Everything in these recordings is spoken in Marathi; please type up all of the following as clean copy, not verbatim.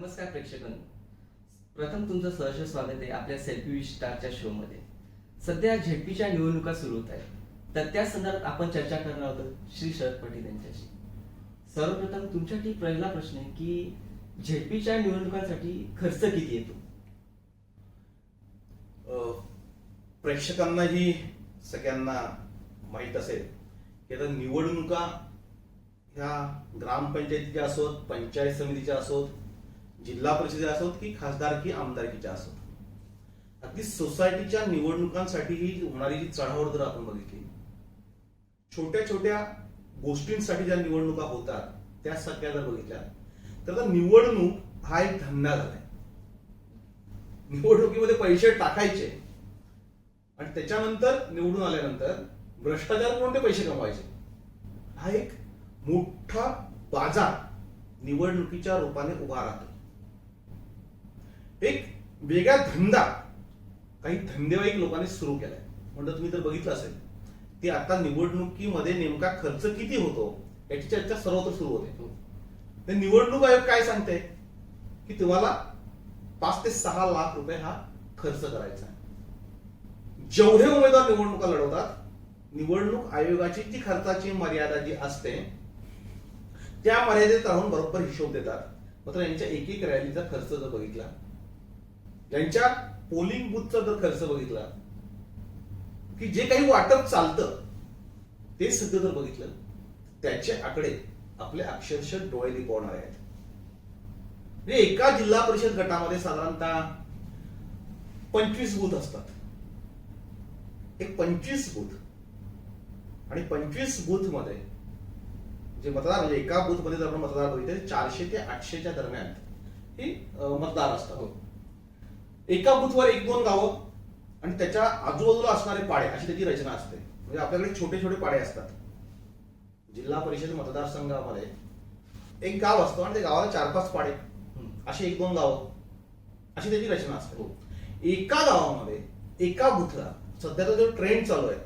नमस्कार प्रेक्षकांनो. प्रथम तुमचं सहर्ष स्वागत आहे आपल्या सेल्फी विथ स्टारच्या शो मध्ये. सध्या झेडपीच्या निवडणुका सुरू होत आहेत, तर त्या संदर्भात आपण चर्चा करणार आहोत श्री शरद पाटील यांच्याशी. सर्वप्रथम तुमच्यासाठी पहिला प्रश्न आहे की झेडपीच्या निवडणुकांसाठी खर्च किती येतो? प्रेक्षकांनाही सगळ्यांना माहीत असेल की आता निवडणुका ह्या ग्रामपंचायतीच्या असोत, पंचायत समितीच्या असोत, जिल्हा परिषदेच्या असोत की खासदारकी आमदारकीच्या असोत, अगदी सोसायटीच्या निवडणुकांसाठी ही होणारी जी चढाओढ जर आपण बघितली, छोट्या छोट्या गोष्टींसाठी ज्या निवडणुका होतात त्या सगळ्या जर बघितल्या तर आता निवडणूक हा एक धंदा झालाय. निवडणुकीमध्ये पैसे टाकायचे आणि त्याच्यानंतर निवडून आल्यानंतर भ्रष्टाचार करून ते पैसे कमवायचे. हा एक मोठा बाजार निवडणुकीच्या रूपाने उभा राहतो. एक वेगळा धंदा काही धंदेवाईक लोकांनी सुरू केलाय. म्हणजे तुम्ही जर बघितलं असेल की आता निवडणुकीमध्ये नेमका खर्च किती होतो याची चर्चा सर्वत्र सुरू होते. ते निवडणूक आयोग काय सांगते की तुम्हाला 5 ते 6 लाख रुपये हा खर्च करायचा आहे. जेवढे उमेदवार निवडणुका लढवतात, निवडणूक आयोगाची जी खर्चाची मर्यादा जी असते त्या मर्यादेत राहून बरोबर हिशोब देतात. मात्र यांच्या एक एक रॅलीचा खर्च जर बघितला, यांच्या पोलिंग बुथचा जर खर्च बघितला, की जे काही वाटप चालतं ते सगळं जर बघितलं, त्याचे आकडे आपले अक्षरशः डोळे दिपवणारे आहेत. म्हणजे एका जिल्हा परिषद गटामध्ये साधारणतः 25 बूथ असतात. एक 25 बूथ आणि 25 बूथ मध्ये जे मतदार, म्हणजे एका बूथ मध्ये जर आपण मतदार बघितले 400 ते 800च्या दरम्यान ही मतदार असतात. एका बूथवर 1-2 गावं आणि त्याच्या आजूबाजूला असणारे पाडे अशी त्याची रचना असते. म्हणजे आपल्याकडे छोटे छोटे पाडे असतात. जिल्हा परिषद मतदारसंघामध्ये एक गाव असतो आणि त्या गावाला 4-5 पाडे अशी 1-2 गावं अशी त्याची रचना असते. एका गावामध्ये एका बूथला सध्याचा जो ट्रेंड चालू आहे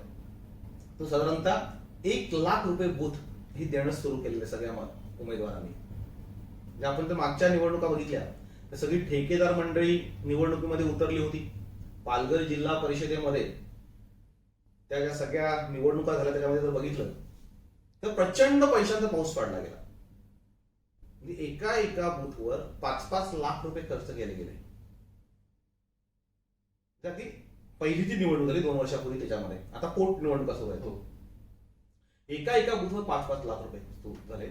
तो साधारणतः 1 लाख रुपये बूथ ही देणं सुरू केलेलं आहे सगळ्या उमेदवारांनी. जे आपण तर मागच्या निवडणुका बघितल्या तर सगळी ठेकेदार मंडळी निवडणुकीमध्ये उतरली होती. पालघर जिल्हा परिषदेमध्ये त्या ज्या सगळ्या निवडणुका झाल्या त्याच्यामध्ये जर बघितलं तर प्रचंड पैशांचा पाऊस पाडला गेला. म्हणजे एका एका बूथवर 5-5 लाख रुपये खर्च केले गेले. त्याची पहिली जी निवडणूक झाली 2 वर्षापूर्वी त्याच्यामध्ये, आता पोट निवडणुका सुरू आहे तो एका एका बूथवर 5-5 लाख रुपये झाले.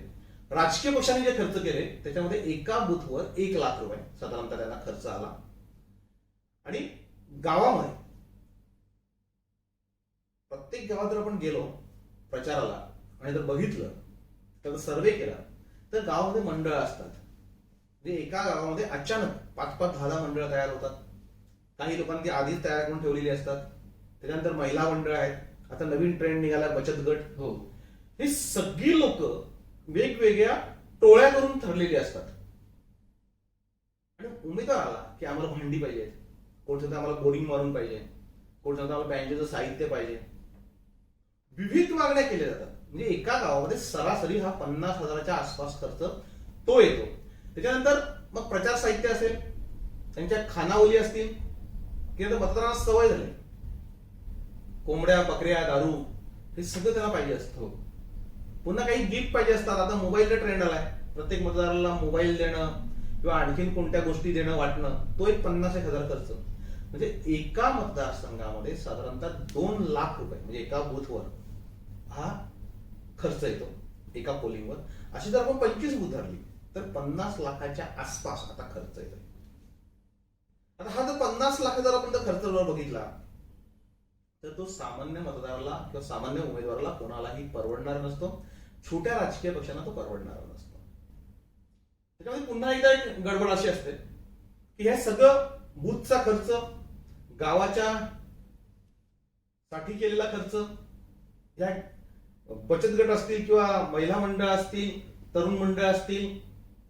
राजकीय पक्षांनी जे खर्च केले त्याच्यामध्ये एका बूथवर 1 लाख रुपये साधारणतः त्यांना खर्च आला. आणि गावामध्ये प्रत्येक गावात जर आपण गेलो प्रचाराला आणि जर बघितलं तर सर्वे केला तर गावामध्ये मंडळ असतात. म्हणजे एका गावामध्ये अचानक 5-5, 10 मंडळ तयार होतात. काही लोकांनी आधीच तयार करून ठेवलेली असतात. त्याच्यानंतर महिला मंडळ आहेत. आता नवीन ट्रेंड निघाला बचत गट. ही सगळी लोक वेगवेगळ्या टोळ्या करून ठरलेली असतात. आणि उमेदवार आला की आम्हाला भांडी पाहिजे, कोण सांगतं आम्हाला बोरिंग मारून पाहिजे, कोण सांगतं आम्हाला बँकेचं साहित्य पाहिजे. विविध मागण्या केल्या जातात. म्हणजे एका गावामध्ये सरासरी हा 50,000च्या आसपास खर्च तो येतो. त्याच्यानंतर मग प्रचार साहित्य असेल, त्यांच्या खानावली असतील की मतदारांना सवय झाली कोंबड्या, बकऱ्या, दारू हे सगळं त्याला पाहिजे असतं. पुन्हा काही गिफ्ट पाहिजे असतात. आता मोबाईलचा ट्रेंड आलाय. प्रत्येक मतदाराला मोबाईल देणं किंवा आणखीन कोणत्या गोष्टी देणं वाटणं तो एक 50,000 खर्च. म्हणजे एका मतदारसंघामध्ये साधारणतः 2 लाख रुपये म्हणजे एका बूथवर हा खर्च येतो एका पोलिंगवर. अशी जर आपण 25 बूथ धरली तर 50 लाखाच्या आसपास आता खर्च येतो. आता हा जर 50 लाख जर आपण खर्च बघितला तर तो सामान्य मतदाराला किंवा सामान्य उमेदवाराला कोणालाही परवडणार नसतो. छोट्या राजकीय पक्षांना तो परवडणार नसतो. त्याच्यामध्ये पुन्हा एकदा एक गडबड अशी असते की हे सगळं बूथचा खर्च, गावाच्या साठी केलेला खर्च, या बचत गट असतील किंवा महिला मंडळ असतील, तरुण मंडळ असतील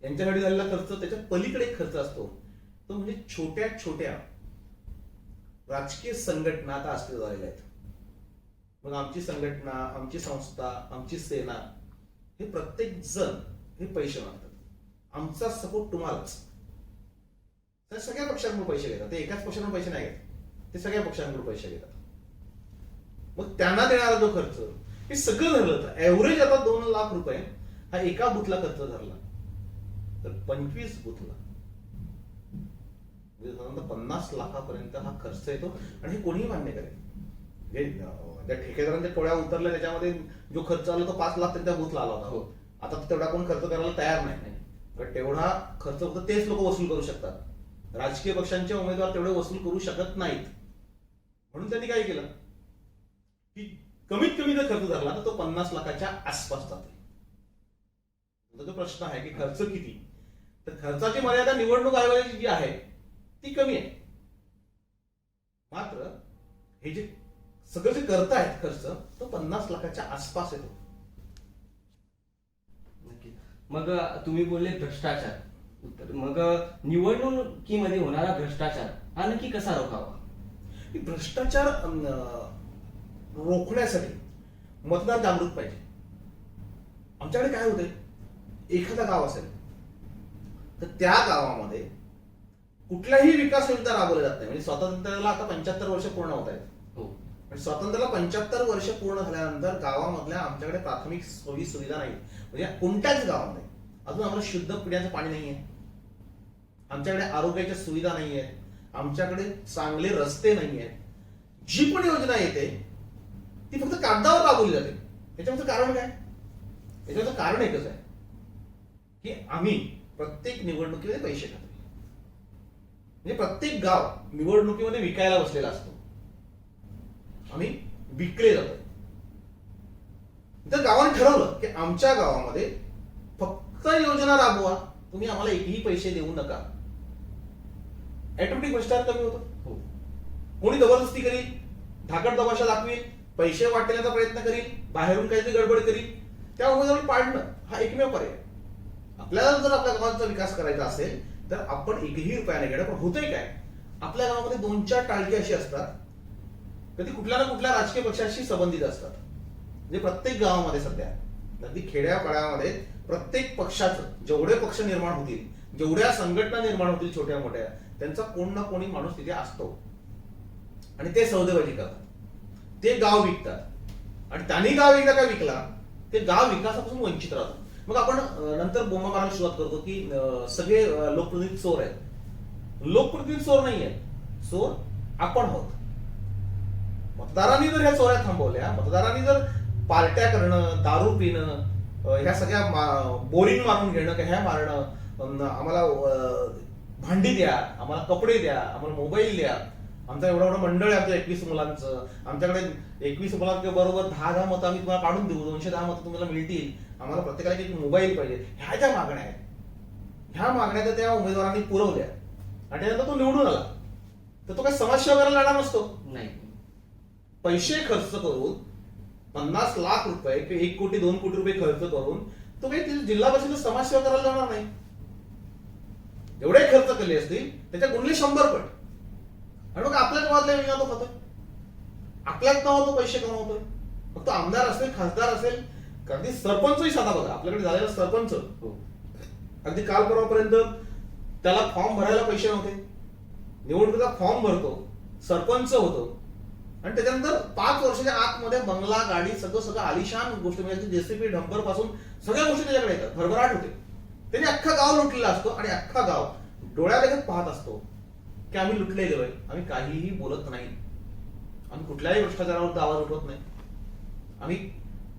यांच्यासाठी झालेला खर्च, त्याच्या पलीकडे एक खर्च असतो तो म्हणजे छोट्या छोट्या राजकीय संघटना आता अस्तित्वात आलेल्या आहेत. मग आमची संघटना, आमची संस्था, आमची सेना हे प्रत्येक जण हे पैसे मागतात. आमचा सपोर्ट तुम्हालाच. ते सगळ्या पक्षांकडून पैसे घेतात. ते एकाच पक्षाकडून पैसे नाही घेत, ते सगळ्या पक्षांकडून पैसे घेतात. मग त्यांना देणारा जो खर्च हे सगळं धरलं तर ऍव्हरेज आता 2 लाख रुपये हा एका बुथला खर्च धरला तर 25 बुथला म्हणजे साधारणतः 50 लाखापर्यंत हा खर्च येतो. आणि हे कोणीही मान्य करेल. जे त्या ठेकेदारांच्या टोळ्या उतरल्या त्याच्यामध्ये जो खर्च आला तो 5 लाख त्यांच्या बुथला आला होता. हो. आता तेवढा कोण खर्च करायला तयार नाही. पण तेवढा खर्च फक्त तेच लोक वसूल करू शकतात. राजकीय पक्षांचे उमेदवार तेवढे वसूल करू शकत नाहीत. म्हणून त्यांनी काय केलं की कमीत कमी जर खर्च धरला तर तो 50 लाखाच्या आसपास जातो. जो प्रश्न आहे की खर्च किती, तर खर्चाची मर्यादा निवडणूक आयोगाची जी आहे ती कमी आहे. मात्र हे जे सगळं जे करतायत खर्च तो 50 लाखाच्या आसपास येतो. नक्की. मग तुम्ही बोलले भ्रष्टाचार. मग निवडणुकीमध्ये होणारा भ्रष्टाचार हा नक्की कसा रोखावा? की भ्रष्टाचार रोखण्यासाठी मतदार जागृत पाहिजे. आमच्याकडे काय होतंय, एखादं गाव असेल तर त्या गावामध्ये कुठल्याही विकास योजना राबवल्या जात नाही. म्हणजे स्वातंत्र्याला आता 75 वर्ष पूर्ण होत आहेत. हो. आणि स्वातंत्र्याला 75 वर्ष पूर्ण झाल्यानंतर गावामधल्या आमच्याकडे प्राथमिक सोयी सुविधा नाही. म्हणजे कोणत्याच गावामध्ये अजून आम्हाला शुद्ध पिण्याचं पाणी नाहीये, आमच्याकडे आरोग्याच्या सुविधा नाहीये, आमच्याकडे चांगले रस्ते नाहीये. जी पण योजना येते ती फक्त कागदावर राबवली जाते. त्याच्याचं कारण काय? याच्याचं कारण एकच आहे की आम्ही प्रत्येक निवडणुकीमध्ये पैसे खातो. म्हणजे प्रत्येक गाव निवडणुकीमध्ये विकायला बसलेला असतो. आम्ही विकले जातो. तर गावाने ठरवलं की आमच्या गावामध्ये फक्त योजना राबवा, तुम्ही आम्हाला एकही पैसे देऊ नका. ऑटोमॅटिक भ्रष्टाचार कमी होतो. हो. कोणी जबरदस्ती करील, धाकट तमाशा दाखवील, पैसे वाटण्याचा प्रयत्न करील, बाहेरून काहीतरी गडबड करील, त्या उमेदवाराला पाडणं हा एकमेव पर्याय. आपल्याला जर आपल्या गावाचा विकास करायचा असेल तर आपण एकही रुपया नाही घेणं. पण होतंय काय, आपल्या गावामध्ये 2-4 टाळकी अशी असतात कधी कुठल्या ना कुठल्या राजकीय पक्षाशी संबंधित असतात. म्हणजे प्रत्येक गावामध्ये सध्या अगदी खेड्यापाड्यामध्ये प्रत्येक पक्षाचं जेवढे पक्ष निर्माण होतील, जेवढ्या संघटना निर्माण होतील छोट्या मोठ्या, त्यांचा कोण ना कोणी माणूस तिथे असतो. आणि ते सौदेबाजी करतात, ते गाव विकतात. आणि त्यांनी गाव एकदा काय विकला ते गाव विकासापासून वंचित राहतात. मग आपण नंतर बोंबा मारायला सुरुवात करतो की सगळे लोकप्रतिनिधी चोर आहेत. लोकप्रतिनिधी चोर नाही आहेत, चोर आपण आहोत. मतदारांनी जर ह्या चोऱ्या थांबवल्या, मतदारांनी जर पार्ट्या करणं, दारू पिणं, ह्या सगळ्या बोरिंग मारून घेणं, ह्या मारणं, आम्हाला भांडी द्या, आम्हाला कपडे द्या, आम्हाला मोबाईल द्या, आमचा एवढा एवढं मंडळ आहे आमचं 21 मुलांचं, आमच्याकडे 21 मुलांबरोबर 10 मतं आम्ही तुम्हाला काढून देऊ, 210 मतं तुम्हाला मिळतील, आम्हाला प्रत्येकाला एक मोबाईल पाहिजे, ह्या ज्या मागण्या आहेत, ह्या मागण्या तर त्या उमेदवारांनी पुरवल्या आणि त्यानंतर तो निवडून आला तर तो काही समाजसेवा करायला जाणार नसतो. नाही. पैसे खर्च करून 50 लाख रुपये किंवा 1 कोटी 2 कोटी रुपये खर्च करून तो काही जिल्हा परिषद समाजसेवा करायला जाणार नाही. एवढे खर्च केले असतील त्याच्या गुणले 100 पट. आणि मग आपल्या गावातल्या योजना तो खातोय, आपल्याच नावात तो पैसे कमवतोय. मग तो आमदार असेल, खासदार असेल, अगदी सरपंचही साधा बघा, आपल्याकडे झालेला सरपंच अगदी काल परवापर्यंत त्याला फॉर्म भरायला पैसे नव्हते, निवडणुकीचा फॉर्म भरतो, सरपंच होतो आणि त्याच्यानंतर 5 वर्षाच्या आतमध्ये बंगला, गाडी, सगळं आलिशान गोष्ट म्हणजे जेसीबी डंपर पासून सगळ्या गोष्टी त्याच्याकडे येतात, भरभराट होते. त्याने अख्खा गाव लुटलेला असतो आणि अख्खा गाव डोळ्यादेखत पाहत असतो की आम्ही लुटले गेलोय. आम्ही काहीही बोलत नाही, आम्ही कुठल्याही भ्रष्टाचारावर आवाज उठवत नाही, आम्ही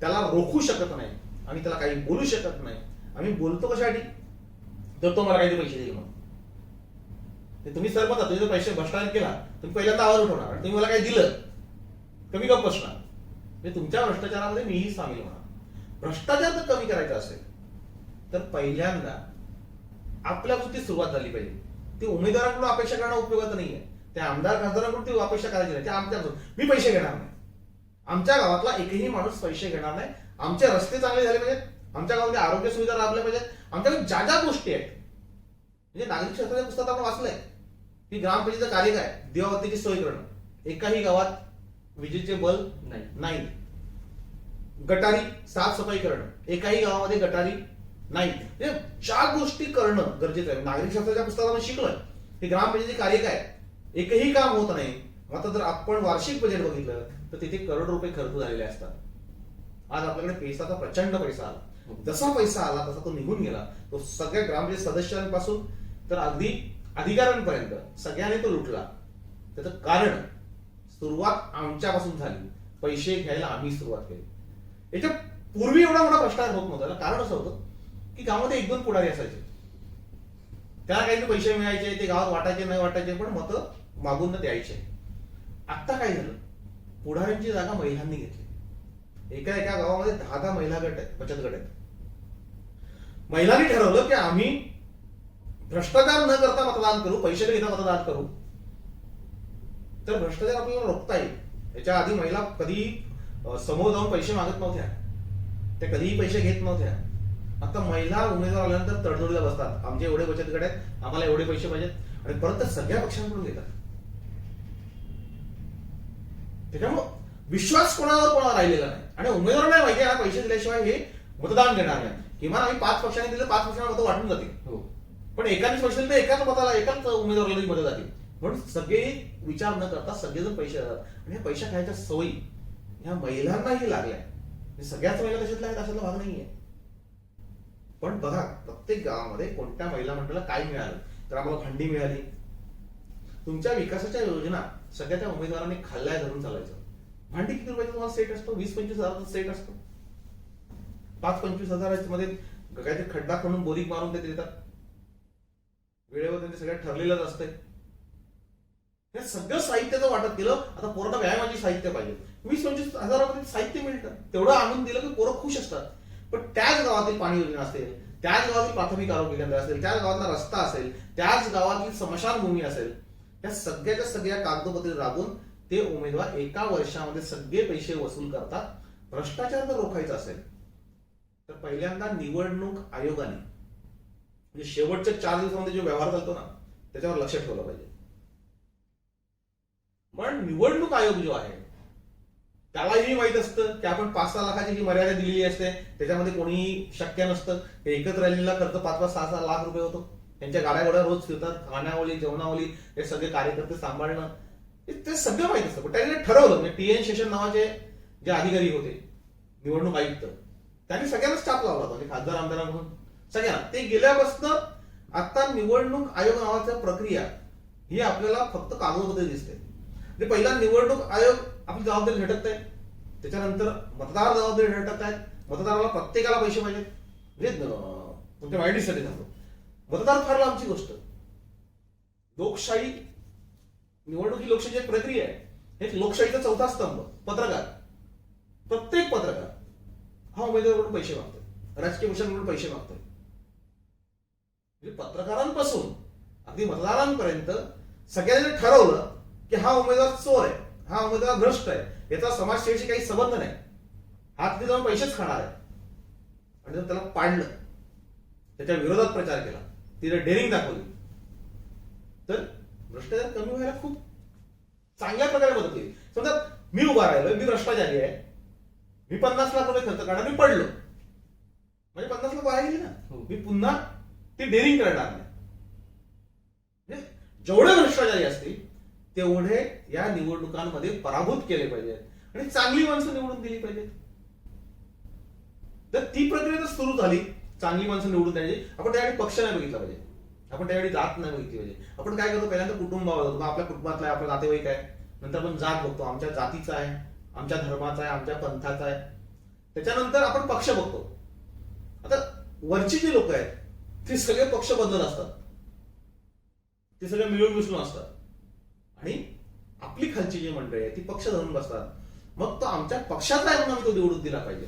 त्याला रोखू शकत नाही, आम्ही त्याला काही बोलू शकत नाही. आम्ही बोलतो कशासाठी, तर तो मला काहीतरी पैसे देईल म्हणून. तुम्ही सरपंच, तुम्ही जर पैसे भ्रष्टाचार केला तुम्ही पहिल्यांदा आवाज उठवणार आणि तुम्ही मला काही दिलं कमी गप्प बसणार. म्हणजे तुमच्या भ्रष्टाचारामध्ये मीही सामील होणार. भ्रष्टाचार जर कमी करायचा असेल तर पहिल्यांदा आपल्यापासून सुरुवात झाली पाहिजे. ती उमेदवारांकडून अपेक्षा करणं उपयोगाचं नाहीये, त्या आमदार खासदारांकडून ती अपेक्षा करायची नाही. आमच्याकडून मी पैसे घेणार नाही, आमच्या गावातला एकही माणूस पैसे घेणार नाही, आमचे रस्ते चांगले झाले पाहिजेत, आमच्या गावामध्ये आरोग्य सुविधा राबल्या पाहिजेत, आमच्याकडे ज्या ज्या गोष्टी आहेत. म्हणजे नागरिक शास्त्राच्या पुस्तकात आपण वाचलंय की ग्रामपंचायतीचं कार्य काय, दिवाबत्तीची सोय करणं, एकाही गावात विजेचे बल्ब नाही, गटारी साफसफाई करणं, एकाही गावामध्ये गटारी नाही. म्हणजे ज्या गोष्टी करणं गरजेचं आहे. नागरिक शास्त्राच्या पुस्तकात आपण शिकलोय हे ग्रामपंचायतीचे कार्य काय? एकही काम होत नाही. आता जर आपण वार्षिक बजेट बघितलं तर तिथे करोड रुपये खर्च झालेले असतात. आज आपल्याकडे पैसाचा प्रचंड पैसा आला. जसा पैसा आला तसा तो निघून गेला. तो सगळ्या ग्रामपंचायत सदस्यांपासून तर अगदी अधिकाऱ्यांपर्यंत सगळ्यांनी तो लुटला. त्याचं कारण सुरुवात आमच्यापासून झाली. पैसे घ्यायला आम्ही सुरुवात केली. याच्या पूर्वी एवढा मोठा भ्रष्टाचार होत नव्हता. कारण असं होतं की गावामध्ये एक दोन पुढारी असायचे. त्याला काही पैसे मिळायचे, ते गावात वाटायचे नाही वाटायचे, पण मतं मागून न द्यायचे. आता काय झालं? पुढाऱ्यांची जागा महिलांनी घेतली. एका एका गावामध्ये 10 महिला गट आहेत, बचत गट आहेत. महिलांनी ठरवलं की आम्ही भ्रष्टाचार न करता मतदान करू, पैसे न घेता मतदान करू, तर भ्रष्टाचार आपल्याला रोखता येईल. याच्या आधी महिला कधी समोर जाऊन पैसे मागत नव्हत्या, त्या कधीही पैसे घेत नव्हत्या. आता महिला उमेदवार आल्यानंतर तडजोडीला बसतात. आमचे एवढे बचत गट आहेत, आम्हाला एवढे पैसे पाहिजेत, आणि परत त्या सगळ्या पक्षांकडून घेतात. त्याच्यामुळे विश्वास कोणाला राहिलेला नाही. आणि उमेदवारांना माहिती आहे पैसे दिल्याशिवाय हे मतदान देणार नाही. किमान आम्ही 5 पक्षांनी दिलं, 5 पक्षांना मतं वाटून जातील. पण एकाच पैसे दिले तर एकाच मताला, एकाच उमेदवाराला मतं जातील. म्हणून सगळे विचार न करता सगळेजण पैसे देतात. आणि या पैसा खायच्या सवयी ह्या महिलांनाही लागल्या. सगळ्याच महिला तशातल्या आहेत अशातला भाग नाहीये. पण बघा, प्रत्येक गावामध्ये कोणत्या महिला मंडळाला काय मिळालं? तर आम्हाला भांडी मिळाली. तुमच्या विकासाच्या योजना सगळ्या त्या उमेदवारांनी खाल्ल्या धरून चालायचं. भांडी किती रुपयाचा तुम्हाला सेट असतो? 20-25 हजाराचा सेट असतो. 5-25 हजारामध्ये काहीतरी खड्डा खणून बोरिंग मारून ते देतात. वेळेवर त्यांचे सगळ्यात ठरलेलंच असतंय. हे सगळं साहित्याचं वाटप केलं. आता पोरांना व्यायामाची साहित्य पाहिजे, 20-25 हजारामध्ये साहित्य मिळतं. तेवढं आणून दिलं की पोरं खुश असतात. पण त्याच गावातील पाणी योजना असेल, त्याच गावातील प्राथमिक आरोग्य केंद्र असेल, त्याच गावातला रस्ता असेल, त्याच गावातील स्मशानभूमी असेल, त्या सगळ्याच्या सगळ्या कागदपत्रे राबून ते उमेदवार एका वर्षामध्ये सगळे पैसे वसूल करतात. भ्रष्टाचार जर रोखायचा असेल तर पहिल्यांदा निवडणूक आयोगाने म्हणजे शेवटच्या 4 दिवसामध्ये जो व्यवहार चालतो ना, त्याच्यावर लक्ष ठेवलं पाहिजे. पण निवडणूक आयोग जो आहे त्यालाही माहित असतं की आपण 5-6 लाखाची जी मर्यादा दिलेली असते त्याच्यामध्ये कोणीही शक्य नसतं. ते एकत्र राहिलेला खर्च 5-6 लाख रुपये होतो. त्यांच्या गाड्या गोड्या रोज फिरतात, खाण्यावली जेवणावली हे सगळे कार्यकर्ते सांभाळणं ते सगळं माहित असतं. पण त्यांनी ठरवलं, म्हणजे TN शेषन नावाचे जे अधिकारी होते निवडणूक आयुक्त, त्यांनी सगळ्यांना स्टाफ लावला होता, म्हणजे खासदार आमदारांकडून सगळ्यांना. ते गेल्यापासून आता निवडणूक आयोग नावाची प्रक्रिया ही आपल्याला फक्त कागदपत्रे दिसते. म्हणजे पहिला निवडणूक आयोग आपली जबाबदारी झटकत आहे, त्याच्यानंतर मतदार जबाबदारी झटकत आहेत. मतदाराला प्रत्येकाला पैसे पाहिजेत. म्हणजे तुमच्या माहितीसाठी सांगतो, मतदार फार लांबची गोष्ट. लोकशाही, निवडणूक ही लोकशाहीची एक प्रक्रिया आहे. हे लोकशाहीचा 4था स्तंभ पत्रकार. प्रत्येक पत्रकार हा उमेदवाराकडून पैसे मागतोय, राजकीय पक्षांकडून पैसे मागतोय. म्हणजे पत्रकारांपासून अगदी मतदारांपर्यंत सगळ्यांनी ठरवलं की हा उमेदवार चोर आहे, हा उमेदवार भ्रष्ट आहे, याचा समाजसेवेशी काही संबंध नाही, हा तिथे जाऊन पैसेच खाणार आहे. आणि जर त्याला पाडलं, त्याच्या विरोधात प्रचार केला, तिथे डेअरिंग दाखवली, तर भ्रष्टाचार कमी व्हायला खूप चांगल्या प्रकारे मदत होईल. समजा मी उभा राहिलो, मी भ्रष्टाचारी आहे, मी 50 लाख रुपये खर्च करणार, मी पडलो, म्हणजे 50 लाख वाया गेली ना. मी पुन्हा ती डेअरिंग करणार नाही. जेवढे भ्रष्टाचारी असतील तेवढे या निवडणुकांमध्ये पराभूत केले पाहिजेत आणि चांगली माणसं निवडून दिली पाहिजेत. तर ती प्रक्रिया जर सुरू झाली, चांगली माणसं निवडून द्यायची. आपण त्यावेळी पक्ष नाही बघितला पाहिजे, आपण त्यावेळी जात नाही बघितली पाहिजे. आपण काय करतो, पहिल्यांदा कुटुंबावर जातो, आपल्या कुटुंबातला आहे, आपला नातेवाईक आहे, नंतर आपण जात बघतो, आमच्या जातीचा आहे, आमच्या धर्माचा आहे, आमच्या पंथाचा आहे, त्याच्यानंतर आपण पक्ष बघतो. आता वरची जी लोक आहेत ते सगळे पक्ष बदलत असतात, ते सगळे मिळून मिसळून असतात, आणि आपली खालची जी मंडळी आहे ती पक्ष धरून बसतात. मग तो आमच्या पक्षाचा आहे म्हणून आम्ही तो निवडून दिला पाहिजे.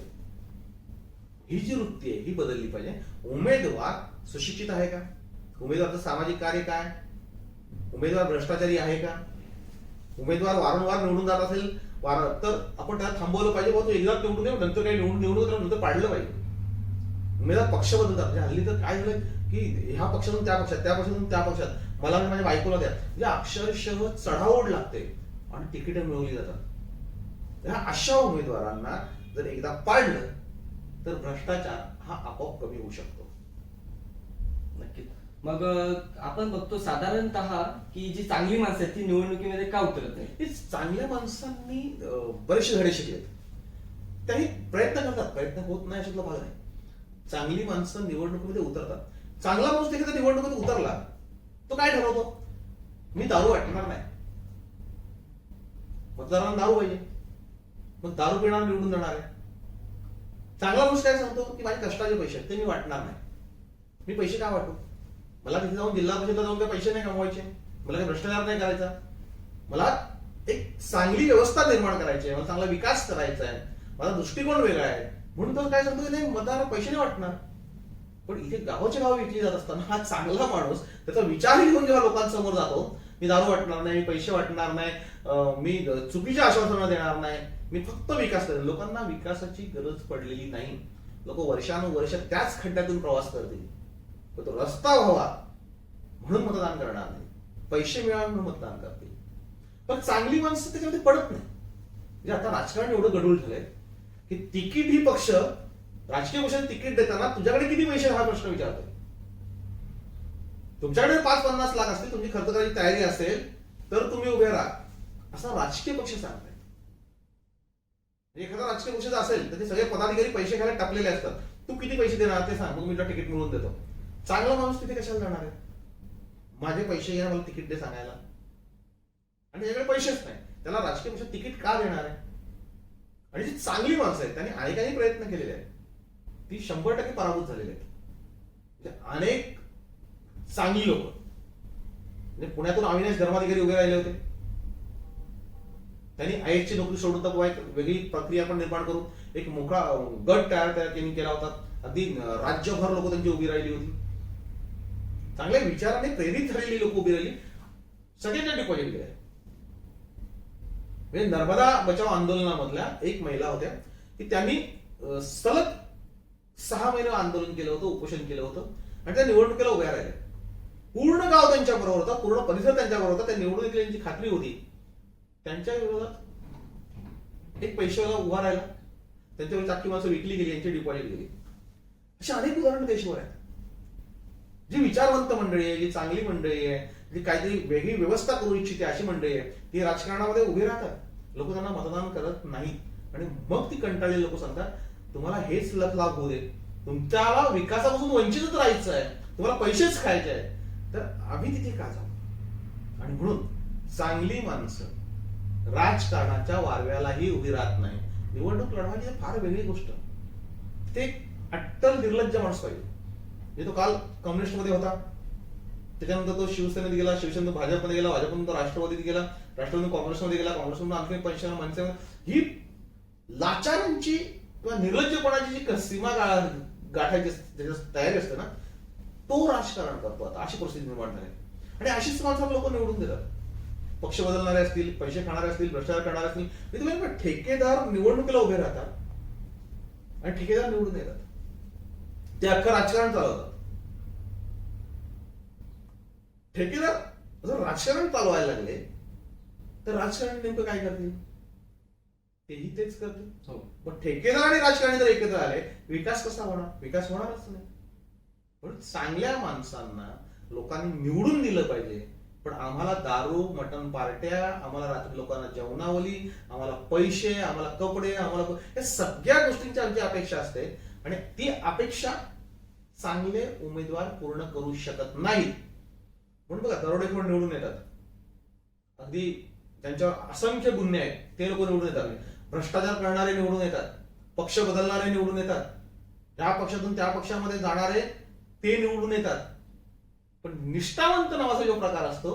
ही जी वृत्ती आहे ही बदलली पाहिजे. उमेदवार सुशिक्षित आहे का? उमेदवारचं सामाजिक कार्य काय? उमेदवार भ्रष्टाचारी आहे का? उमेदवार वारंवार निवडून जात असेल तर आपण त्याला थांबवलं पाहिजे, तू एकदा निवडून येऊ, नंतर काही निवडून नंतर पाडलं पाहिजे. उमेदवार पक्ष बदलतात. म्हणजे हल्ली तर काय झालं की ह्या पक्षातून त्या पक्षात, त्या पक्षातून त्या पक्षात, मला माझ्या बायकोला द्या, म्हणजे अक्षरशः चढाओढ लागते आणि तिकीट मिळवली जातात. ह्या अशा उमेदवारांना जर एकदा पाडलं तर भ्रष्टाचार हा आपोआप कमी होऊ शकतो. नक्कीच. मग आपण बघतो साधारणतः की जी चांगली माणसं आहेत ती निवडणुकीमध्ये का उतरत नाही? हे चांगल्या माणसांनी बरेचसे धडे शिकलेत. त्याही प्रयत्न करतात, प्रयत्न होत नाही अशातला भाग नाही. चांगली माणसं निवडणुकीमध्ये उतरतात. चांगला माणूस देखील निवडणुकीत उतरला, तो काय ठरवतो? मी दारू वाटणार नाही. मतदारांना दारू पाहिजे, मग दारू पिणार निवडून जाणार आहे. चांगला माणूस काय सांगतो की माझे कष्टाचे पैसे आहेत ते मी वाटणार नाही. मी पैसे का वाटू? मला तिथे जाऊन जिल्हा परिषदला जाऊन काही पैसे नाही कमवायचे, मला काही भ्रष्टाचार नाही करायचा, मला एक चांगली व्यवस्था निर्माण करायची आहे, मला चांगला विकास करायचा आहे, माझा दृष्टिकोन वेगळा आहे. म्हणून तो काय सांगतो की नाही, मतदार पैसे नाही वाटणार. पण इथे गावाच्या गाव विकली जात असताना हा चांगला माणूस त्याचा विचार घेऊन जेव्हा लोकांसमोर जातो, मी दारू वाटणार नाही, मी पैसे वाटणार नाही, मी चुकीच्या आश्वासनं देणार नाही, मी फक्त विकास करेन. लोकांना विकासाची गरज पडलेली नाही. लोक वर्षानुवर्ष त्याच खड्ड्यातून प्रवास करतील. पण तो रस्ता व्हावा म्हणून मतदान करणार नाही, पैसे मिळावे म्हणून मतदान करतील. पण चांगली माणसं त्याच्यामध्ये पडत नाही. म्हणजे आता राजकारण एवढं गडूळ झालंय की तिकीट ही पक्ष, राजकीय पक्षाने तिकीट देताना तुझ्याकडे किती पैसे हा प्रश्न विचारतो. तुमच्याकडे 5-50 लाख असतील, तुमची खर्च करायची तयारी असेल तर तुम्ही उभे राहा, असा राजकीय पक्ष सांगताय. एखादा राजकीय पक्ष असेल तर ते सगळे पदाधिकारी पैसे घ्यायला टाकलेले असतात. तू किती पैसे देणार ते सांग, मग मी तुला तिकीट मिळवून देतो. चांगला माणूस तिथे कशाला जाणार आहे? माझे पैसे घ्या, मला तिकीट दे सांगायला. आणि त्याच्याकडे पैसेच नाही, त्याला राजकीय पक्ष तिकीट का देणार आहे? आणि जी चांगली माणसं आहेत त्यांनी अनेकांनी प्रयत्न केलेले आहेत, ती 100% पराभूत झालेली आहेत. म्हणजे अनेक चांगली लोक, म्हणजे पुण्यातून अविनाश धर्माधिकारी उभे राहिले होते. त्यांनी आयएसची नोकरी सोडून तर एक वेगळी प्रक्रिया पण निर्माण करून एक मोठा गट तयार केला होता. अगदी राज्यभर लोक त्यांची उभी राहिली होती. चांगल्या विचाराने प्रेरित झालेली लोक उभी राहिली, सगळ्यांना डिपॉझिट केलं. म्हणजे नर्मदा बचाव आंदोलनामधल्या एक महिला होत्या की त्यांनी सलग 6 महिने आंदोलन केलं होतं, उपोषण केलं होतं आणि त्या निवडणुकीला उभ्या राहिल्या. पूर्ण गाव त्यांच्या बरोबर होता, पूर्ण परिसर त्यांच्या बरोबर होता. त्या निवडून यांची खात्री होती. त्यांच्या विरोधात एक पैशावाला उभा राहिला, त्यांच्यावर चाकी माणसं विकली गेली, यांची डिपॉझिट गेली. अशी अनेक उदाहरणं देशभर आहेत. जी विचारवंत मंडळी आहे, जी चांगली मंडळी आहे, जी काहीतरी वेगळी व्यवस्था करू इच्छिते अशी मंडळी आहे, ती राजकारणामध्ये उभी राहतात. लोक त्यांना मतदान करत नाहीत आणि मग ती कंटाळलेली लोक सांगतात, तुम्हाला हेच लाभ होऊ दे, तुमच्याला विकासापासून वंचितच राहायचं आहे, तुम्हाला पैसेच खायचे आहेत, तर आम्ही तिथे का जाऊ? आणि म्हणून चांगली माणसं राजकारणाच्या वारव्यालाही उभी राहत नाही. निवडणूक लढवायची फार वेगळी गोष्ट. ते अट्टल निर्लज्ज माणूस पाहिजे. तो काल कम्युनिस्टमध्ये होता, त्याच्यानंतर तो शिवसेनेत गेला, शिवसेनेतून भाजपमध्ये गेला, भाजपमधून तो राष्ट्रवादीत गेला, राष्ट्रवादी काँग्रेसमध्ये गेला, काँग्रेसमधून आणखी 50 माणसं. ही लाचारांची किंवा निर्लज्जपणाची जी सीमा गाठायची तयारी असते ना, तो राजकारण करतो आता. अशी परिस्थिती निर्माण झाली आणि अशीच माणसं लोक निवडून देतात. पक्ष बदलणारे असतील, पैसे खाणारे असतील, भ्रष्टाचार करणारे असतील. मी तुम्हाला ठेकेदार निवडणुकीला उभे राहतात आणि ठेकेदार निवडून येतात. ते अख्खं राजकारण चालवतात. ठेकेदार जर राजकारण चालवायला लागले तर राजकारण नेमकं काय करतील? तेही तेच करतील. पण ठेकेदार आणि राजकारणी जर एकत्र आले, विकास कसा होणार? विकास होणारच नाही. पण चांगल्या माणसांना लोकांनी निवडून दिलं पाहिजे. पण आम्हाला दारू, मटण पार्ट्या, आम्हाला रात्री लोकांना जेवणावली, आम्हाला पैसे, आम्हाला कपडे, आम्हाला या सगळ्या गोष्टींची आमची अपेक्षा असते आणि ती अपेक्षा चांगले उमेदवार पूर्ण करू शकत नाहीत. म्हणून बघा, दरोडेखोर निवडून येतात, अगदी त्यांच्यावर असंख्य गुन्हे आहेत ते लोक निवडून येतात. भ्रष्टाचार करणारे निवडून येतात, पक्ष बदलणारे निवडून येतात, त्या पक्षातून त्या पक्षामध्ये जाणारे ते निवडून येतात. पण निष्ठावंत नावाचा जो प्रकार असतो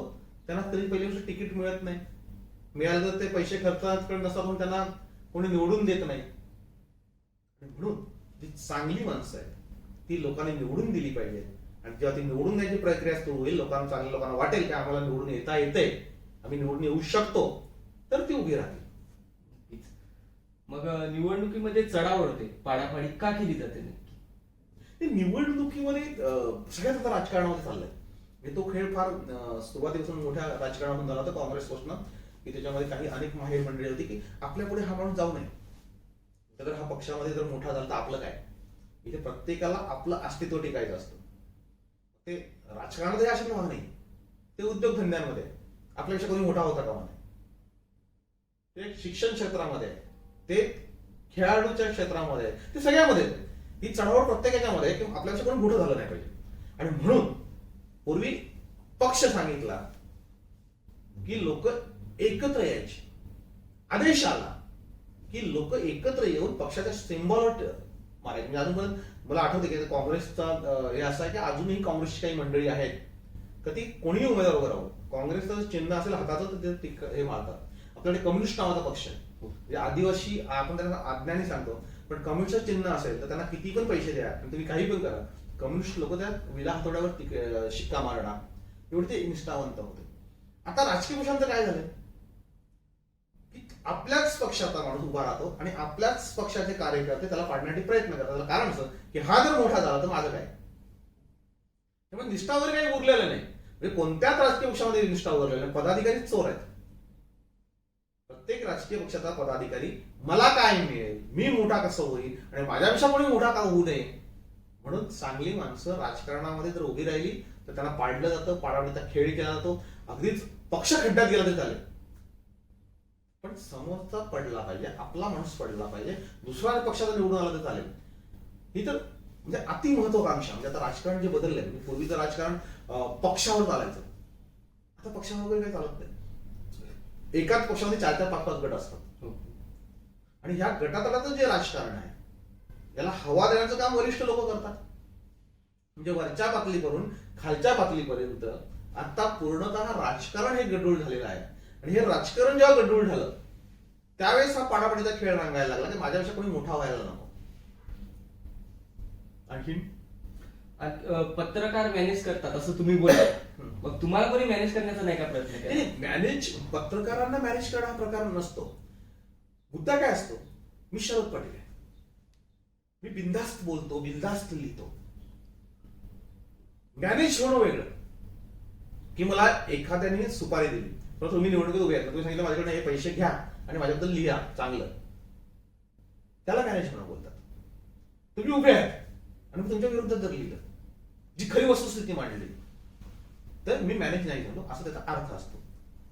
त्यांना तरी पहिली गोष्ट तिकीट मिळत नाही. मिळालं तर ते पैसे खर्च नसतात म्हणून त्यांना कोणी निवडून देत नाही. म्हणून जी चांगली माणसं आहेत ती लोकांनी निवडून दिली पाहिजे. आणि जेव्हा ती निवडून द्यायची प्रक्रिया सुरू होईल, लोकांना चांगल्या लोकांना वाटेल की आम्हाला निवडून येता येते, आम्ही निवडून येऊ शकतो, तर ती उभी राहतील. मग निवडणुकीमध्ये चढाओढ पाडापाडी का केली जाते नक्की? निवडणुकीमध्ये सगळ्यात आता राजकारणामध्ये चाललंय. तो खेळ फार सुरुवातीपासून मोठ्या राजकारणातून झाला होता काँग्रेसपासून, की त्याच्यामध्ये काही अनेक माहेर मंडळी होती की आपल्या पुढे हा माणूस जाऊ नये, तर हा पक्षामध्ये जर मोठा झाला तर आपलं काय. इथे प्रत्येकाला आपलं अस्तित्व टिकायचं असतं. ते राजकारणात अशातला भाग नाही. ते उद्योगधंद्यांमध्ये आपल्यापेक्षा कोणी मोठा होता कामा नये. ते शिक्षण क्षेत्रामध्ये आहे, ते खेळाडूच्या क्षेत्रामध्ये आहे, ते सगळ्यामध्ये आहे. ही चढावड प्रत्येकाच्यामध्ये आहे की आपल्यापेक्षा कोणी मोठं झालं नाही पाहिजे. आणि म्हणून पूर्वी पक्ष सांगितला की लोक एकत्र यायचे, आदेश आला की लोक एकत्र येऊन पक्षाच्या सिम्बॉलवर मारायचे. म्हणजे अजूनपर्यंत मला आठवते की काँग्रेसचा हे असं आहे की अजूनही काँग्रेसची काही मंडळी आहेत का ती कोणीही उमेदवार उभं राहू, काँग्रेसचं चिन्ह असेल हाताचं तर ते हे मारतात. आपल्याकडे कम्युनिस्ट नावाचा पक्ष आहे, म्हणजे आदिवासी, आपण त्यांना अज्ञानी सांगतो, पण कम्युनिस्टचं चिन्ह असेल तर त्यांना किती पण पैसे द्या आणि तुम्ही काही पण करा, कम्युनिस्ट लोक त्या विला हातोड्यावर शिक्का मारणार, एवढे ते निष्ठावंत होते. आता राजकीय पक्षांचं काय झालंय की आपल्याच पक्षाचा माणूस उभा राहतो आणि आपल्याच पक्षाचे कार्यकर्ते त्याला पाडण्यासाठी प्रयत्न करतात. त्याला कारण असं की हा जर मोठा झाला तर माझं काय. त्यामुळे निष्ठा वगैरे काही उरलेलं नाही. म्हणजे कोणत्याच राजकीय पक्षामध्ये निष्ठा उरलेलं नाही. पदाधिकारी चोर आहेत. प्रत्येक राजकीय पक्षाचा पदाधिकारी मला काय मिळेल, मी मोठा कसं होईल आणि माझ्यापेक्षा कोणी मोठा का होऊ नये म्हणून चांगली माणसं राजकारणामध्ये जर उभी राहिली तर त्यांना पाडलं जातं, पाडावडीचा खेळ केला जातो, अगदीच पक्ष खड्ड्यात गेला तरी चालेल, पण समोरचा पडला पाहिजे, आपला माणूस पडला पाहिजे, दुसऱ्या पक्षाचा निवडून आला तर चालेल. ही तर म्हणजे अति महत्वाकांक्षा. म्हणजे आता राजकारण जे बदललंय, म्हणजे पूर्वीचं राजकारण पक्षावर चालायचं, आता पक्षावर वगैरे काही चालत नाही. एकाच पक्षामध्ये 4-4-5-5 गट असतात आणि ह्या गटातटाचं जे राजकारण आहे याला हवा देण्याचं काम वरिष्ठ लोक करतात. म्हणजे वरच्या पातळीवरून खालच्या पातळीपर्यंत आता पूर्णतः राजकारण हे गडूळ झालेलं आहे. आणि हे राजकारण जेव्हा गडूळ झालं त्यावेळेस हा पाडापाडीचा खेळ रंगायला लागला की माझ्यापेक्षा कोणी मोठा व्हायला नको. आणखी पत्रकार मॅनेज करतात असं तुम्ही बोलता, मग तुम्हाला कोणी मॅनेज करण्याचा नाही का प्रयत्न केला? पत्रकारांना मॅनेज करणं हा प्रकार नसतो. मुद्दा काय असतो, मी शरद पाटील आहे, मी बिनधास्त बोलतो, बिनधास्त लिहितो. मॅनेज होणं वेगळं. की मला एखाद्याने सुपारी दिली, पण तुम्ही निवडणुकीत उभे आहेत, तुम्ही सांगितलं माझ्याकडे हे पैसे घ्या आणि माझ्याबद्दल लिहा चांगलं, त्याला मॅनेज होणं बोलतात. तुम्ही उभे आहेत आणि मी तुमच्या विरुद्ध जर लिहिलं, जी खरी वस्तुस्थिती मांडली, तर मी मॅनेज नाही झालो असं त्याचा अर्थ असतो.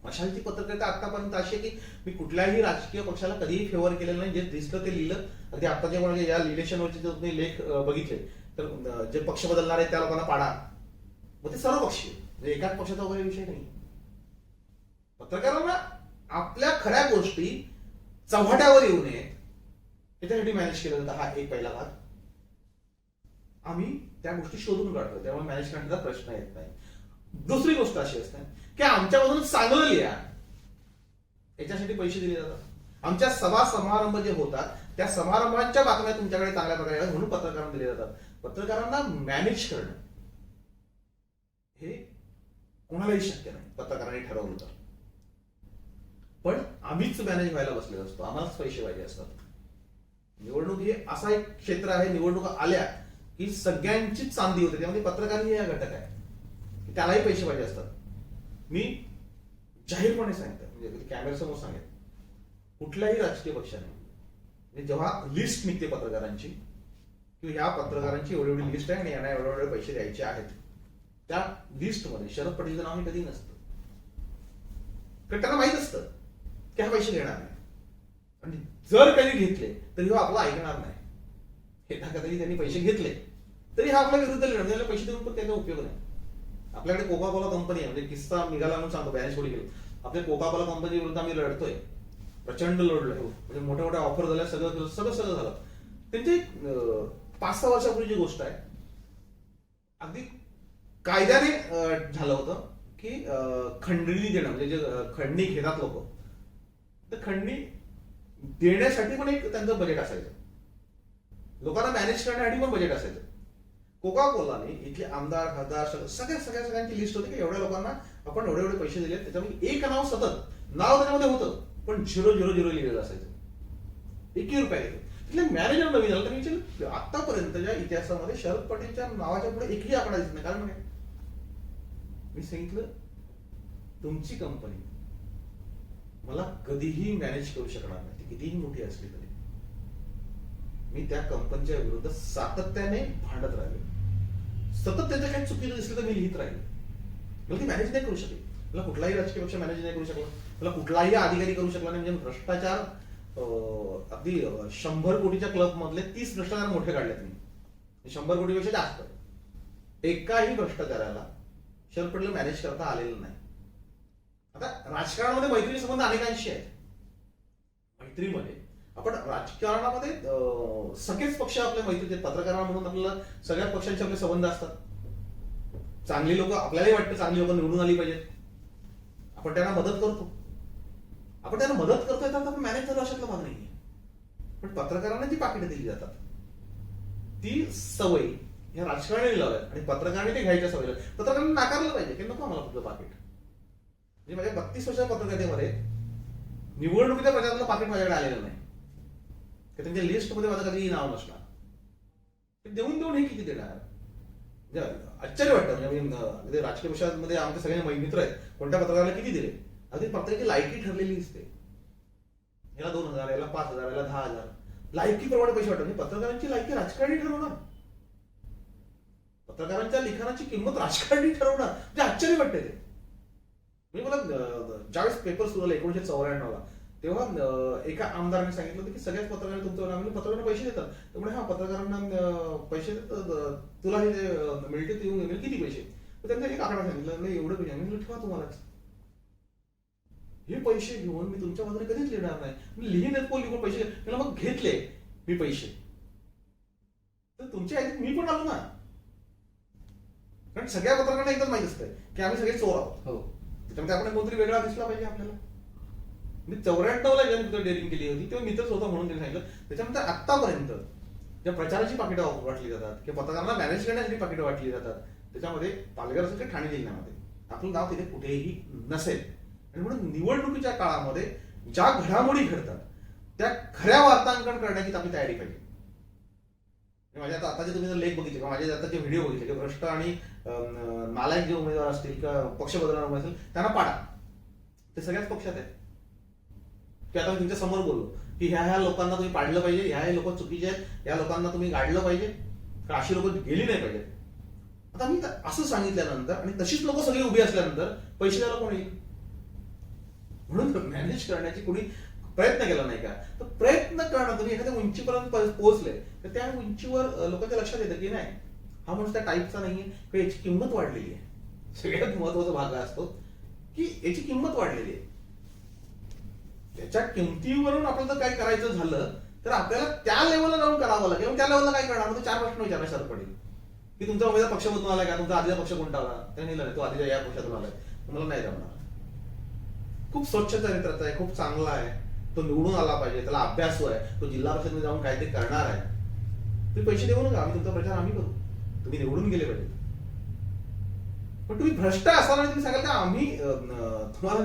मशालची पत्रकारिता आतापर्यंत अशी आहे की मी कुठल्याही राजकीय पक्षाला कधीही फेवर केलेलं नाही. जे दिसलं ते लिहिलं. अगदी आताच्या म्हणजे या इलेक्शनवरचे जर तुम्ही लेख बघितले तर जे पक्ष बदलणार आहे त्या लोकांना पाडा, मग ते सर्व पक्षीय, म्हणजे एकाच पक्षाचा वगैरे विषय नाही. पत्रकारांना आपल्या खऱ्या गोष्टी चव्हाट्यावर येऊ नये याच्यासाठी मॅनेज केलं जातं. हा एक पहिला भाग. आम्ही त्या गोष्टी शोधून काढतो, त्यामुळे मॅनेज करण्याचा प्रश्न येत नाही. दुसरी गोष्ट अशी असते की आमच्यामधून चांगलं लिहा याच्यासाठी पैसे दिले जातात. आमच्या सभा समारंभ जे होतात त्या समारंभांच्या बातम्या तुमच्याकडे चांगल्या प्रकारे येतात म्हणून पत्रकारांना दिले जातात. पत्रकारांना मॅनेज करणं हे कोणालाही शक्य नाही पत्रकारांनी ठरवलं तर. पण आम्हीच मॅनेज व्हायला बसलेलो असतो, आम्हालाच पैसे पाहिजे असतात. निवडणूक हे असा एक क्षेत्र आहे, निवडणुका आल्या की सगळ्यांचीच चांदी होते, त्यामध्ये पत्रकारही हा घटक आहे, त्यालाही पैसे पाहिजे असतात. मी जाहीरपणे सांगतो, म्हणजे कॅमेऱ्यासमोर सांगेन, कुठल्याही राजकीय पक्षाने म्हणजे जेव्हा लिस्ट निघते पत्रकारांची किंवा ह्या पत्रकारांची एवढी एवढी लिस्ट आहे आणि यांना एवढे एवढे पैसे द्यायचे आहेत, त्या लिस्टमध्ये शरद पटेलचं नाव कधी नसतं. कारण त्यांना माहित असतं की हा पैसे घेणार नाही आणि जर कधी घेतले तरी हा आपला ऐकणार नाही. हे कधी त्यांनी पैसे घेतले तरी हा आपल्या विरुद्ध लिहिणार, त्याला पैसे देऊन पण त्याचा उपयोग नाही. आपल्याकडे कोका कोला कंपनी आहे, म्हणजे किस्सा निघाला म्हणून सांगतो, बॅनेज कोणी गेलो. आपल्या कोका कोला कंपनी विरुद्ध आम्ही लढतोय, प्रचंड लढलोय, म्हणजे मोठ्या मोठ्या ऑफर झाल्या, सगळं सगळं सगळं झालं. त्यांची 5-6 वर्षापूर्वीची गोष्ट आहे, अगदी कायद्याने झालं होतं की खंडणी देणं, म्हणजे जे खंडणी घेतात लोक, तर खंडणी देण्यासाठी पण एक त्यांचं बजेट असायचं, लोकांना मॅनेज करण्यासाठी पण बजेट असायचं. कोका कोलाने इथले आमदार खासदार सगळ्यांची लिस्ट होती की एवढ्या लोकांना आपण एवढे एवढे पैसे दिले. त्याच्यामध्ये एक नाव सतत नाव त्याच्यामध्ये होतं पण 000 लिहिलेलं असायचं, 1 रुपया घेतो. तिथले मॅनेजर नवीन झालं तर विचारलं, आतापर्यंतच्या इतिहासामध्ये शरद पटेलच्या नावाच्या पुढे एकही आकडा दिसत नाही. कारण काय? मी सांगितलं, तुमची कंपनी मला कधीही मॅनेज करू शकणार नाही, ती कितीही मोठी असली तरी. मी त्या कंपनीच्या विरुद्ध सातत्याने भांडत राहिले. सतत त्याच्या काही चुकीचं दिसलं तर मी लिहित राहील. मला ती मॅनेज नाही करू शकली. मला कुठलाही राजकीय पक्ष मॅनेज नाही करू शकला. मला कुठलाही अधिकारी करू शकला नाही. म्हणजे भ्रष्टाचार अगदी 100 कोटीच्या क्लब मधले 30 भ्रष्टाचार मोठे काढले तुम्ही. 100 कोटीपेक्षा जास्त. एकाही भ्रष्टाचाराला शरद पटेल मॅनेज करता आलेलं नाही. आता राजकारणामध्ये मैत्री संबंध अनेकांशी आहेत. मैत्रीमध्ये आपण राजकारणामध्ये सगळेच पक्ष आपल्या मैत्रीत आहेत. पत्रकार म्हणून आपल्याला सगळ्या पक्षांचे आपले संबंध असतात. चांगली लोक आपल्यालाही वाटतं चांगली लोक निवडून आली पाहिजेत. आपण त्यांना मदत करतो. आपण त्यांना मदत करतोय तर आपण मॅनेज झालो अशातला भाग नाहीये. पण पत्रकारांना जी पाकिटं दिली जातात ती सवय या राजकारणी लावल्यात आणि पत्रकारांनी ते घ्यायच्या सवय. पत्रकारांनी नाकारलं पाहिजे की नको आम्हाला तुझं पाकिट. म्हणजे माझ्या 32 वर्षाच्या पत्रकारितेमध्ये निवडणुकीच्या प्रचारातलं पाकिट माझ्याकडे आलेलं नाही. की त्यांच्या लिस्टमध्ये माझं कधीही नाव नसणार. ते देऊन देऊन हे किती देणार. आश्चर्य वाटतं. म्हणजे राजकीय पक्षामध्ये आमचे सगळे मित्र आहेत. कोणत्या पत्रकाराला किती दिले. अगदी पत्रकाची लायकी ठरलेली दिसते. याला 2000, याला 5000, याला 10000 लायकी प्रमाणे पैसे वाटतात. पत्रकारांची लायकी राजकारणी ठरवणार. पत्रकारांच्या लिखाणाची किंमत राजकारणी ठरवणार. म्हणजे आश्चर्य वाटते ते. म्हणजे मला ज्यावेळेस पेपर सुरू झाले 1994 ला तेव्हा एका आमदाराने सांगितलं होतं की सगळ्याच पत्रकारांना तुमचं पत्रकारांना पैसे देतात. त्यामुळे हा पत्रकारांना पैसे तुला हे मिळते ते येऊन किती पैसे. त्यांना एक आकडा सांगितलं नाही एवढे पैसे. मी ठेवा तुम्हालाच. हे पैसे घेऊन मी तुमच्या बाजूने कधीच लिहिणार नाही. मी लिहिण्यात कोण लिहून पैसे त्याला मग घेतले मी पैसे तर तुमच्या आधी मी पण आलो ना. कारण सगळ्या पत्रकारांना एकच माहित असतंय की आम्ही सगळे चोर आहोत. हो. त्याच्यामध्ये आपण कोणतरी वेगळा दिसला पाहिजे आपल्याला. मी 94 ला जेव्हा डेअरिंग केली होती तेव्हा मित्रच होता म्हणून त्यांनी सांगितलं. त्याच्यानंतर आतापर्यंत ज्या प्रचाराची पाकिटं वाटली जातात किंवा पत्रकारांना मॅनेज करण्यासाठी पाकिटं वाटली जातात त्याच्यामध्ये पालघर असेल ठाणे जिल्ह्यामध्ये आपलं नाव तिथे कुठेही नसेल. आणि म्हणून निवडणुकीच्या काळामध्ये ज्या घडामोडी घडतात त्या खऱ्या वार्तांकन करण्याची आपली तयारी पाहिजे. माझ्या आताचे तुम्ही जर लेख बघितले किंवा माझे आताचे व्हिडिओ बघितले की भ्रष्ट आणि नालायक जे उमेदवार असतील किंवा पक्ष बदलणारे उमेदवार असतील त्यांना पाडा. ते सगळ्याच पक्षात आहेत. की आता मी तुमच्या समोर बोललो की ह्या लोकांना तुम्ही पाडलं पाहिजे. ह्या लोक चुकीचे आहेत. या लोकांना तुम्ही गाडलं पाहिजे. का अशी लोक गेली नाही पाहिजेत. आता मी असं सांगितल्यानंतर आणि तशीच लोक सगळी उभी असल्यानंतर पैसे द्यायला कोण येईल. म्हणून मॅनेज करण्याची कोणी प्रयत्न केला नाही का. तर प्रयत्न करणं तुम्ही एखाद्या उंचीपर्यंत पोहोचले तर त्या उंचीवर लोकांच्या लक्षात येतं की नाही हा माणूस त्या टाईपचा नाहीये किंवा याची किंमत वाढलेली आहे. सगळ्यात महत्वाचा भाग असतो की याची किंमत वाढलेली आहे. त्याच्या किमतीवरून आपल्याला जर काही करायचं झालं तर आपल्याला त्या लेवलला जाऊन करावं लागेल. त्या लेवलला काय करणार म्हणजे 4 प्रश्न विचारणे शरद पडेल की तुमचा उमेदवार पक्षामधून आलाय का. तुमचा आधीचा पक्ष कोणता आला त्याने तो आधीच्या या पक्षातून आलाय तुम्हाला नाही जमणार. खूप स्वच्छ चरित्राचा आहे. खूप चांगला आहे. तो निवडून आला पाहिजे. त्याला अभ्यासू आहे. तो जिल्हा परिषदेमध्ये जाऊन काहीतरी करणार आहे. तुम्ही पैसे देऊ नका. आम्ही तुमचा प्रचार आम्ही करू. तुम्ही निवडून गेले पाहिजे. पण तुम्ही भ्रष्ट असताना तुम्ही सांगाल का आम्ही तुम्हाला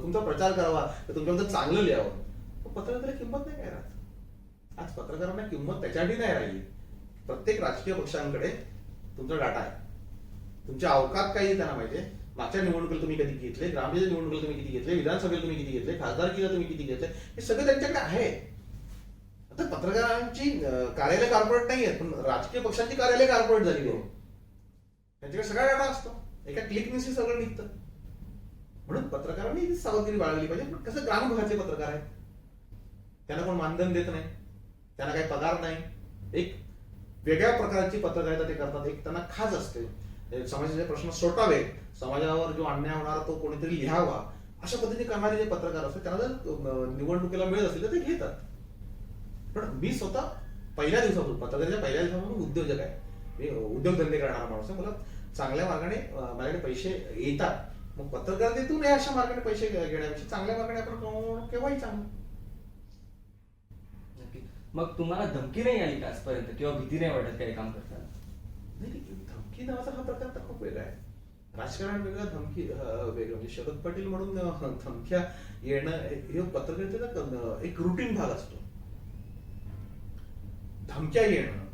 तुमचा प्रचार करावा तर तुमच्याबद्दल चांगलं लिहावं. पत्रकाराला किंमत नाही काय राहत. आज पत्रकारांना किंमत त्याच्यासाठी नाही राहिली. प्रत्येक राजकीय पक्षांकडे तुमचा डाटा आहे. तुमच्या अवकात काही त्यांना माहिती आहे. मागच्या निवडणुकीला तुम्ही किती घेतले. ग्रामपंचायत निवडणुकीला तुम्ही किती घेतले. विधानसभेला तुम्ही किती घेतले. खासदारकीला तुम्ही किती घेतले. हे सगळं त्यांच्याकडे आहे. आता पत्रकारांची कार्यालय कॉर्पोरेट नाही आहेत पण राजकीय पक्षांची कार्यालय कॉर्पोरेट झाली आहे. त्यांच्याकडे सगळा डाटा असतो. एका क्लिकने सगळं निघतं. म्हणून पत्रकारांनी सावधगिरी बाळगली पाहिजे. पण कसं ग्रामीण भागातले पत्रकार आहेत त्यांना कोण मानधन देत नाही. त्यांना काही पगार नाही. एक वेगळ्या प्रकारची पत्रकारिता ते करतात. एक त्यांना खाज असते. समाजाचे प्रश्न सोडवावे. समाजावर जो अन्याय होणारा तो कोणीतरी लिहावा अशा पद्धतीने करणारे जे पत्रकार असतात त्यांना जर निवडणुकीला मिळत असेल तर ते घेतात. पण मी स्वतः पहिल्या दिवसापासून पत्रकारितेच्या पहिल्या दिवसापासून उद्योजक आहे. मी उद्योगधंदे करणारा माणूस आहे. मला चांगल्या मार्गाने माझ्याकडे पैसे येतात. मग पत्रकारितेतून अशा मार्गाने पैसे घेण्यापेक्षा चांगल्या मार्गाने आपण कमवणं केव्हाही चांगलं. मग तुम्हाला धमकी नाही आली का आजपर्यंत किंवा भीती नाही वाटत काही काम करताना. नाही धमकी नावाचा हा प्रकार तर खूप वेगळा आहे. राजकारण वेगळं धमकी वेगळं. म्हणजे शरद पाटील म्हणून धमक्या येणं हे पत्रकारितेचा एक रुटीन भाग असतो. धमक्या येणं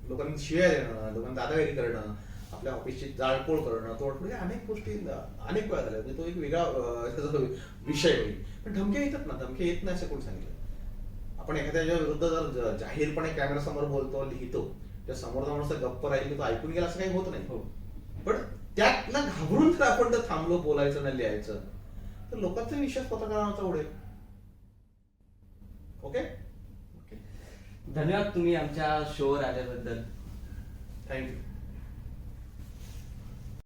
लोकांनी शिव्या देणं लोकांना दादागिरी करणं आपल्या ऑफिसची जाळपोळ करणं तोडफोड अनेक गोष्टी अनेक वेळा झाल्या. म्हणजे तो एक वेगळा विषय होईल. पण धमक्या येतात ना. धमक्या येत नाही असं कोणी सांगितलं. आपण एखाद्याच्या विरुद्ध जर जाहीरपणे कॅमेरा समोर बोलतो लिहितो त्या समोरचा माणूस तर गप्प राहील तो ऐकून गेला असं काही होत नाही. हो. पण त्यातला घाबरून जर आपण जर थांबलो बोलायचं नाही लिहायचं तर लोकांचा विश्वास पत्रकारांचा उडेल. ओके, धन्यवाद तुम्ही आमच्या शोवर आल्याबद्दल. थँक्यू.